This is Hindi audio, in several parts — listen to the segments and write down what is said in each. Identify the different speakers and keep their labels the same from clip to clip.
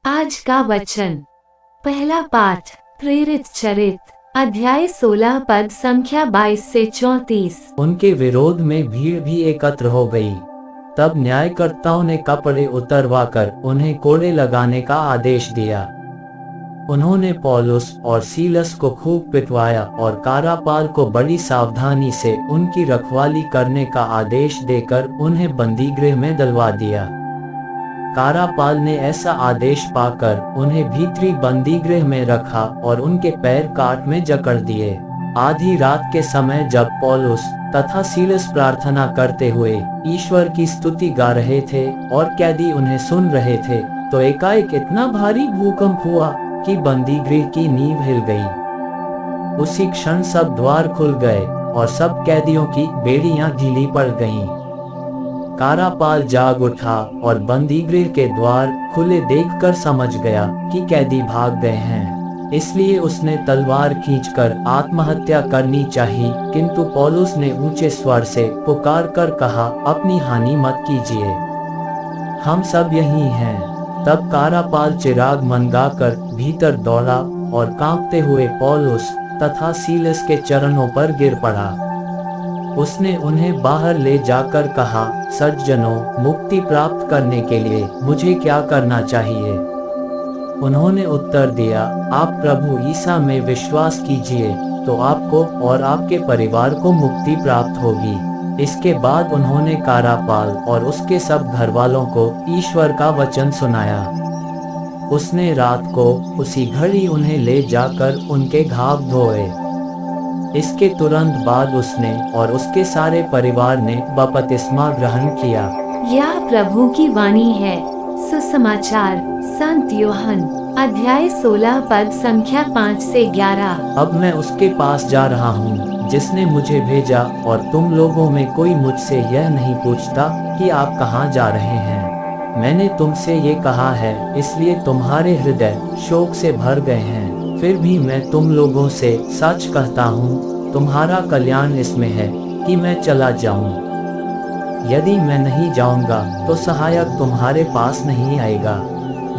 Speaker 1: आज का वचन। पहला पाठ प्रेरित चरित अध्याय 16 पद संख्या 22 से 34।
Speaker 2: उनके विरोध में भीड़ भी एकत्र हो गई। तब न्यायकर्ताओं ने कपड़े उतरवाकर उन्हें कोड़े लगाने का आदेश दिया। उन्होंने पौलुस और सीलस को खूब पिटवाया और कारापाल को बड़ी सावधानी से उनकी रखवाली करने का आदेश देकर उन्हें बंदीगृह में डलवा दिया। कारापाल ने ऐसा आदेश पाकर उन्हें भीतरी बंदीगृह में रखा और उनके पैर काट में जकड़ दिए। आधी रात के समय जब पौलुस तथा सीलस प्रार्थना करते हुए ईश्वर की स्तुति गा रहे थे और कैदी उन्हें सुन रहे थे, तो एकाएक इतना भारी भूकंप हुआ कि बंदीगृह की नींव हिल गई। उसी क्षण सब द्वार खुल गए और सब कैदियों की बेड़ियां ढीली पड़ गईं। कारापाल जाग उठा और बंदीगृह के द्वार खुले देखकर समझ गया कि कैदी भाग गए हैं। इसलिए उसने तलवार खींचकर आत्महत्या करनी चाहिए, किंतु पौलुस ने ऊंचे स्वर से पुकार कर कहा, अपनी हानि मत कीजिए, हम सब यही हैं। तब कारापाल चिराग मंगाकर भीतर दौड़ा और कांपते हुए पौलुस तथा सीलस के चरणों पर गिर पड़ा। उसने उन्हें बाहर ले जाकर कहा, सज्जनों, मुक्ति प्राप्त करने के लिए मुझे क्या करना चाहिए? उन्होंने उत्तर दिया, आप प्रभु ईसा में विश्वास कीजिए तो आपको और आपके परिवार को मुक्ति प्राप्त होगी। इसके बाद उन्होंने कारापाल और उसके सब घरवालों को ईश्वर का वचन सुनाया। उसने रात को उसी घड़ी उन्हें ले जाकर उनके घाव धोए। इसके तुरंत बाद उसने और उसके सारे परिवार ने बपतिस्मा ग्रहण किया।
Speaker 1: यह प्रभु की वाणी है। सुसमाचार संत यूहन अध्याय 16 पद संख्या 5 से 11।
Speaker 2: अब मैं उसके पास जा रहा हूँ जिसने मुझे भेजा, और तुम लोगों में कोई मुझसे यह नहीं पूछता कि आप कहाँ जा रहे हैं। मैंने तुमसे ये कहा है, इसलिए तुम्हारे हृदय शोक से भर गए हैं। फिर भी मैं तुम लोगों से सच कहता हूँ, तुम्हारा कल्याण इसमें है कि मैं चला जाऊँ। यदि मैं नहीं जाऊँगा तो सहायक तुम्हारे पास नहीं आएगा।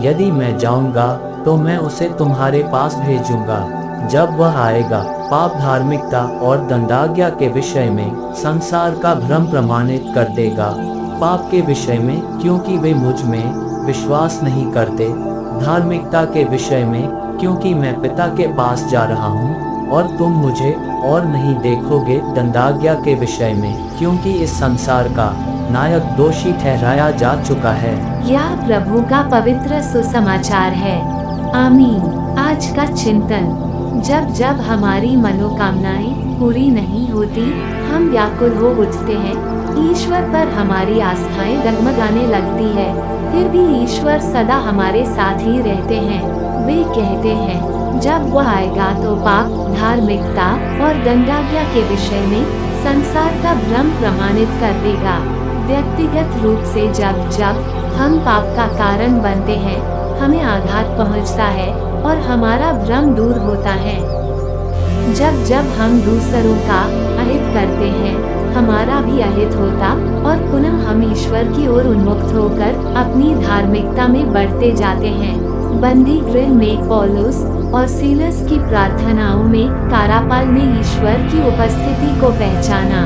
Speaker 2: यदि मैं जाऊँगा तो मैं उसे तुम्हारे पास भेजूँगा। जब वह आएगा, पाप, धार्मिकता और दंडाज्ञा के विषय में संसार का भ्रम प्रमाणित कर देगा। पाप के विषय में, क्योंकि वे मुझ में विश्वास नहीं करते। धार्मिकता के विषय में, क्योंकि मैं पिता के पास जा रहा हूँ और तुम मुझे और नहीं देखोगे। दंडाज्ञा के विषय में, क्योंकि इस संसार का नायक दोषी ठहराया जा चुका है।
Speaker 1: यह प्रभु का पवित्र सुसमाचार है। आमीन। आज का चिंतन। जब जब हमारी मनोकामनाएं पूरी नहीं होती, हम व्याकुल हो उठते हैं। ईश्वर पर हमारी आस्थाएं डगमगाने लगती है, फिर भी ईश्वर सदा हमारे साथ ही रहते हैं। वे कहते हैं, जब वह आएगा तो पाप, धार्मिकता और दंडाज्ञा के विषय में संसार का भ्रम प्रमाणित कर देगा। व्यक्तिगत रूप से जब जब हम पाप का कारण बनते हैं, हमें आघात पहुंचता है और हमारा भ्रम दूर होता है। जब जब हम दूसरों का अहित करते हैं, हमारा भी अहित होता और पुनः हम ईश्वर की ओर उन्मुक्त होकर अपनी धार्मिकता में बढ़ते जाते हैं। बंदी गृह में पौलुस और सीलस की प्रार्थनाओं में कारापाल ने ईश्वर की उपस्थिति को पहचाना।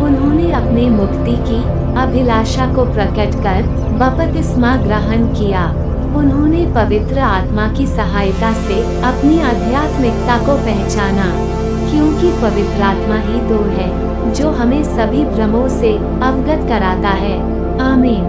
Speaker 1: उन्होंने अपने मुक्ति की अभिलाषा को प्रकट कर बपतिस्मा ग्रहण किया। उन्होंने पवित्र आत्मा की सहायता से अपनी आध्यात्मिकता को पहचाना, क्योंकि पवित्र आत्मा ही तो है जो हमें सभी भ्रमों से अवगत कराता है। आमीन।